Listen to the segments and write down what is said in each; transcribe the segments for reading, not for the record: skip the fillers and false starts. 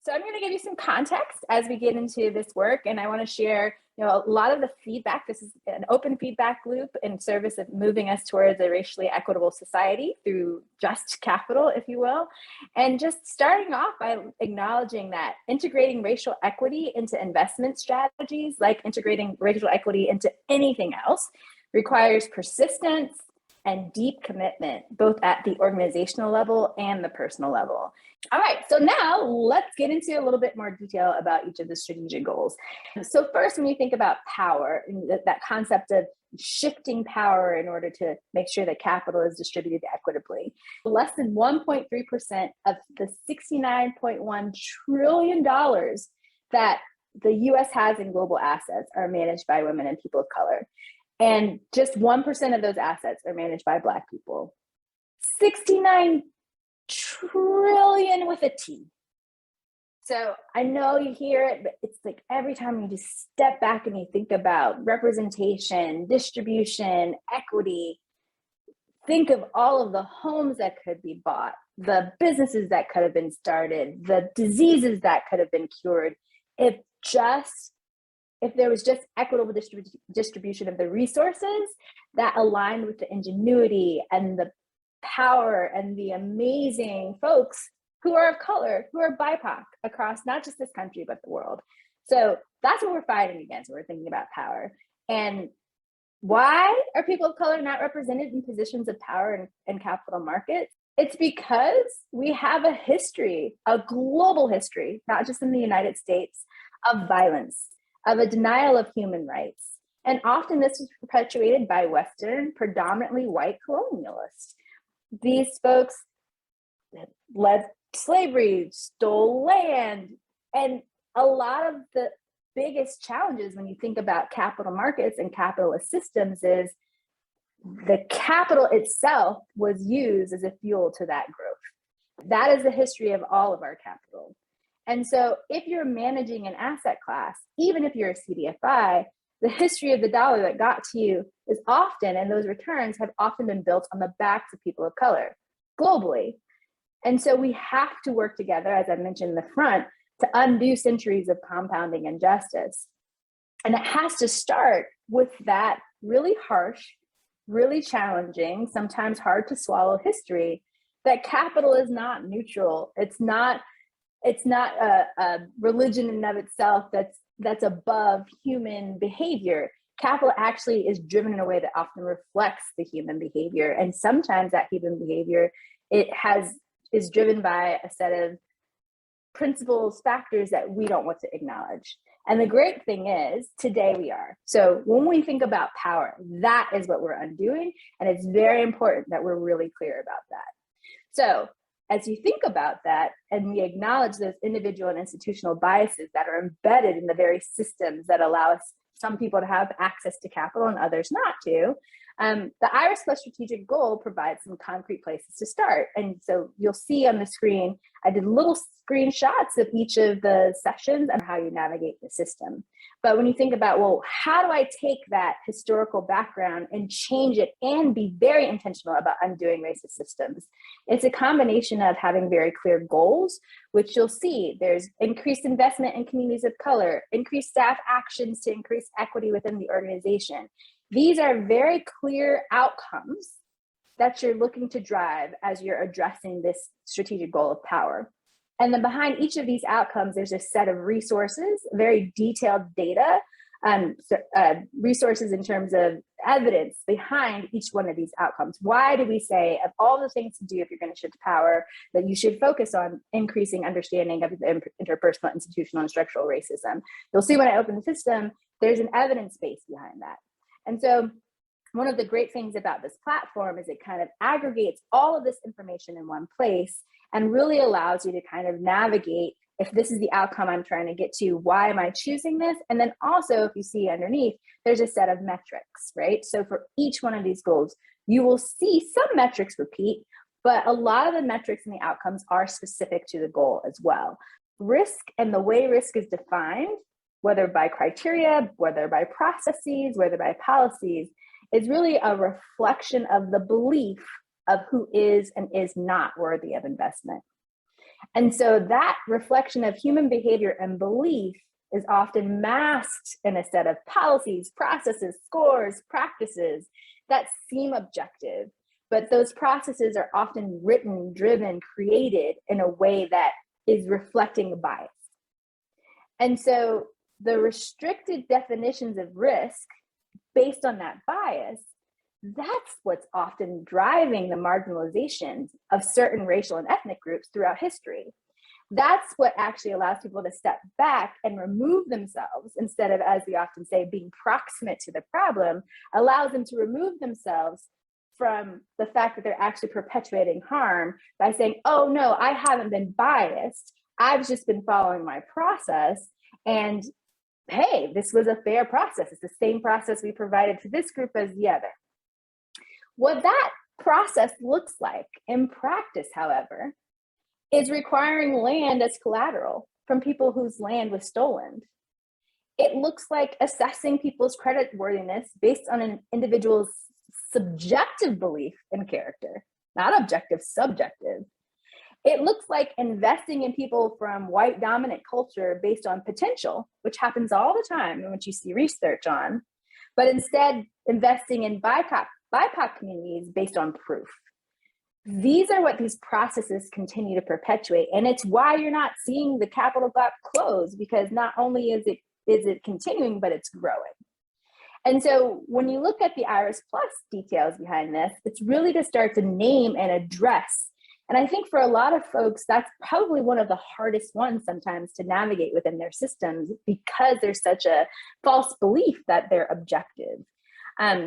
So I'm going to give you some context as we get into this work, and I want to share, a lot of the feedback. This is an open feedback loop in service of moving us towards a racially equitable society through just capital, if you will. And just starting off by acknowledging that integrating racial equity into investment strategies, like integrating racial equity into anything else, requires persistence and deep commitment, both at the organizational level and the personal level. All right, so now let's get into a little bit more detail about each of the strategic goals. So first, when you think about power, and that concept of shifting power in order to make sure that capital is distributed equitably, less than 1.3% of the $69.1 trillion that the US has in global assets are managed by women and people of color. And just 1% of those assets are managed by Black people. 69 trillion with a T. So I know you hear it, but it's like every time you just step back and you think about representation, distribution, equity, think of all of the homes that could be bought, the businesses that could have been started, the diseases that could have been cured, if there was just equitable distribution of the resources that aligned with the ingenuity and the power and the amazing folks who are of color, who are BIPOC across not just this country, but the world. So that's what we're fighting against when we're thinking about power. And why are people of color not represented in positions of power in capital markets? It's because we have a history, a global history, not just in the United States, of violence, of a denial of human rights. And often this was perpetuated by Western, predominantly white colonialists. These folks led slavery, stole land, and a lot of the biggest challenges when you think about capital markets and capitalist systems is the capital itself was used as a fuel to that growth. That is the history of all of our capital. And so if you're managing an asset class, even if you're a CDFI, the history of the dollar that got to you is often, and those returns have often been built on the backs of people of color globally. And so we have to work together, as I mentioned in the front, to undo centuries of compounding injustice. And it has to start with that really harsh, really challenging, sometimes hard to swallow history that capital is not neutral. It's not a religion in and of itself that's above human behavior. Capital actually is driven in a way that often reflects the human behavior. And sometimes that human behavior, is driven by a set of principles, factors that we don't want to acknowledge. And the great thing is, today we are. So when we think about power, that is what we're undoing. And it's very important that we're really clear about that. So as you think about that, and we acknowledge those individual and institutional biases that are embedded in the very systems that allow some people to have access to capital and others not to, the IRIS Plus strategic goal provides some concrete places to start. And so you'll see on the screen, I did little screenshots of each of the sessions and how you navigate the system. But when you think about, well, how do I take that historical background and change it and be very intentional about undoing racist systems? It's a combination of having very clear goals, which you'll see there's increased investment in communities of color, increased staff actions to increase equity within the organization. These are very clear outcomes that you're looking to drive as you're addressing this strategic goal of power. And then behind each of these outcomes, there's a set of resources, very detailed data, resources in terms of evidence behind each one of these outcomes. Why do we say, of all the things to do if you're going to shift power, that you should focus on increasing understanding of the interpersonal, institutional, and structural racism? You'll see when I open the system, there's an evidence base behind that. And so one of the great things about this platform is it kind of aggregates all of this information in one place and really allows you to kind of navigate, if this is the outcome I'm trying to get to, why am I choosing this? And then also, if you see underneath, there's a set of metrics, right? So for each one of these goals, you will see some metrics repeat, but a lot of the metrics and the outcomes are specific to the goal as well. Risk and the way risk is defined, whether by criteria, whether by processes, whether by policies, is really a reflection of the belief of who is and is not worthy of investment. And so that reflection of human behavior and belief is often masked in a set of policies, processes, scores, practices that seem objective. But those processes are often written, driven, created in a way that is reflecting bias. And so the restricted definitions of risk based on that bias, that's what's often driving the marginalization of certain racial and ethnic groups throughout history. That's what actually allows people to step back and remove themselves instead of, as we often say, being proximate to the problem, allows them to remove themselves from the fact that they're actually perpetuating harm by saying, oh no, I haven't been biased. I've just been following my process. And hey, this was a fair process. It's the same process we provided to this group as the other. What that process looks like in practice, however, is requiring land as collateral from people whose land was stolen. It looks like assessing people's creditworthiness based on an individual's subjective belief and character, not objective, subjective. It looks like investing in people from white dominant culture based on potential, which happens all the time and which you see research on, but instead investing in BIPOC communities based on proof. These are what these processes continue to perpetuate. And it's why you're not seeing the capital gap close, because not only is it continuing, but it's growing. And so when you look at the IRIS Plus details behind this, it's really to start to name and address. And I think for a lot of folks, that's probably one of the hardest ones sometimes to navigate within their systems, because there's such a false belief that they're objective.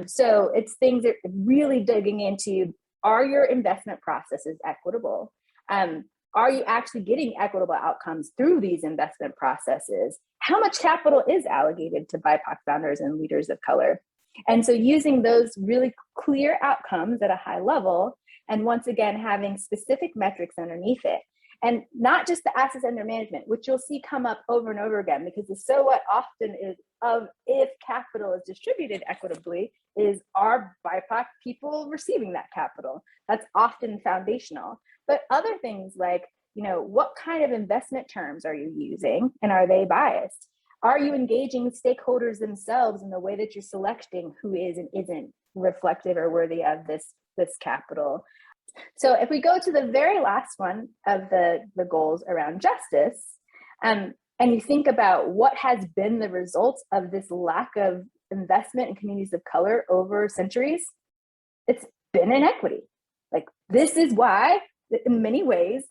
So it's things that really digging into, are your investment processes equitable? Are you actually getting equitable outcomes through these investment processes? How much capital is allocated to BIPOC founders and leaders of color? And so using those really clear outcomes at a high level, and once again, having specific metrics underneath it. And not just the assets under management, which you'll see come up over and over again, because the so what often is of if capital is distributed equitably is, are BIPOC people receiving that capital? That's often foundational. But other things like, what kind of investment terms are you using, and are they biased? Are you engaging stakeholders themselves in the way that you're selecting who is and isn't reflective or worthy of this capital? So if we go to the very last one of the goals around justice, and you think about what has been the result of this lack of investment in communities of color over centuries, it's been inequity. Like, this is why, in many ways,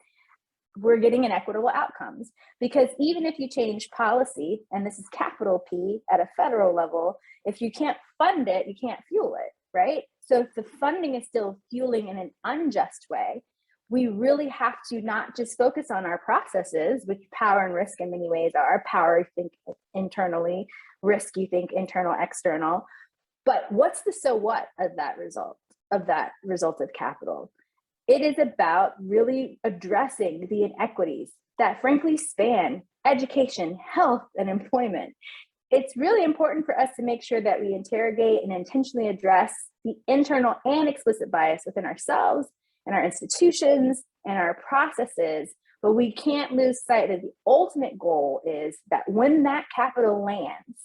we're getting inequitable outcomes. Because even if you change policy, and this is capital P at a federal level, if you can't fund it, you can't fuel it, right? So if the funding is still fueling in an unjust way, we really have to not just focus on our processes, which power and risk in many ways are. Power, you think internally, risk, you think internal, external. But what's the so what of that result of capital? It is about really addressing the inequities that frankly span education, health, and employment. It's really important for us to make sure that we interrogate and intentionally address the internal and explicit bias within ourselves and our institutions and our processes, but we can't lose sight that the ultimate goal is that when that capital lands,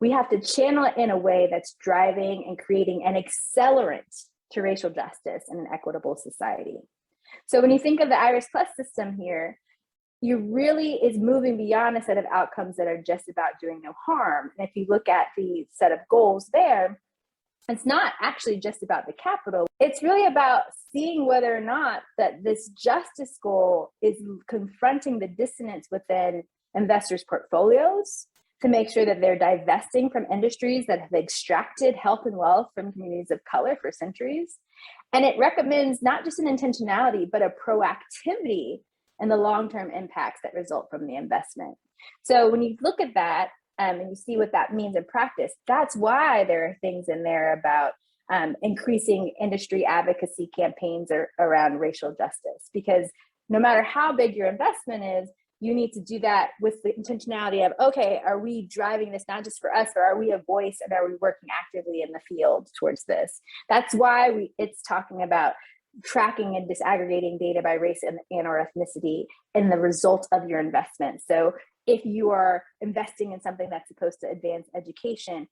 we have to channel it in a way that's driving and creating an accelerant to racial justice and an equitable society. So when you think of the IRIS Plus system here, you really is moving beyond a set of outcomes that are just about doing no harm. And if you look at the set of goals there, it's not actually just about the capital. It's really about seeing whether or not that this justice goal is confronting the dissonance within investors' portfolios to make sure that they're divesting from industries that have extracted health and wealth from communities of color for centuries. And it recommends not just an intentionality, but a proactivity and the long-term impacts that result from the investment. So when you look at that and you see what that means in practice, that's why there are things in there about increasing industry advocacy campaigns around racial justice, because no matter how big your investment is, you need to do that with the intentionality of, okay, are we driving this not just for us, or are we a voice, and are we working actively in the field towards this? That's why it's talking about tracking and disaggregating data by race and or ethnicity in the result of your investment. So if you are investing in something that's supposed to advance education,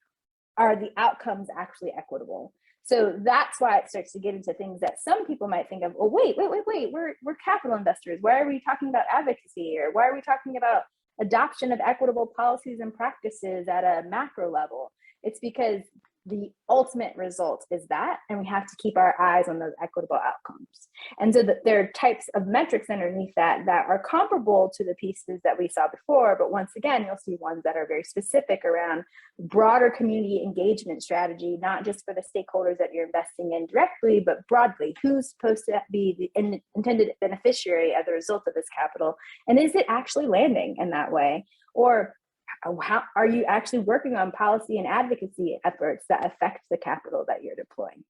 are the outcomes actually equitable? So that's why it starts to get into things that some people might think of, oh, wait, we're capital investors. Why are we talking about advocacy? Or why are we talking about adoption of equitable policies and practices at a macro level? It's because the ultimate result is that, and we have to keep our eyes on those equitable outcomes. And so there are types of metrics underneath that are comparable to the pieces that we saw before, but once again, you'll see ones that are very specific around broader community engagement strategy, not just for the stakeholders that you're investing in directly, but broadly. Who's supposed to be the intended beneficiary as a result of this capital? And is it actually landing in that way? Or how are you actually working on policy and advocacy efforts that affect the capital that you're deploying?